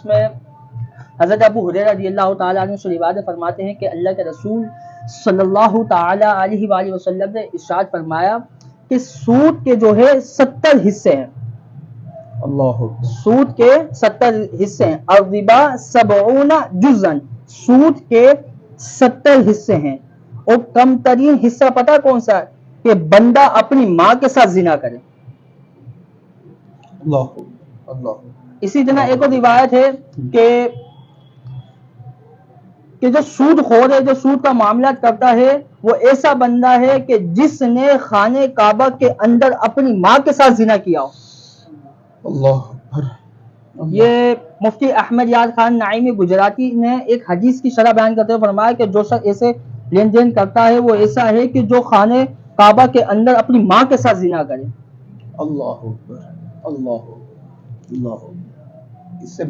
जिसमें हज़रत अबू हुरैरा रज़ियल्लाहु ताला अन्हु से रिवायत फरमाते हैं कि अल्लाह के रसूल सल्लल्लाहु ताला अलैहि वसल्लम ने इरशाद फरमाया कि सूद के जो है 70 हिस्से हैं। अल्लाह, सूद के 70 हिस्से हैं। और रिबा सबऊना जुज़न, सूद के 70 हिस्से हैं। और कम तरीन हिस्सा पता कौन सा है? कि बंदा अपनी माँ के साथ जिना करे। अल्लाह, अल्लाह। इसी तरह एक और रिवायत है कि जो सूद खोर है, जो सूद का मामला करता है, वो ऐसा बंदा है कि जिसने खाने काबा के अंदर अपनी माँ के साथ जिना किया हो। अल्लाह। ये मुफ्ती अहमद याद खान नाइमी गुजराती ने एक हदीस की शरह बयान करते हुए फरमाया कि जो शख्स ऐसे लेन देन करता है वो ऐसा है कि जो खाने काबा के अंदर अपनी माँ के साथ जिना करे। अल्लाह, अल्लाह, अल्लाह। इससे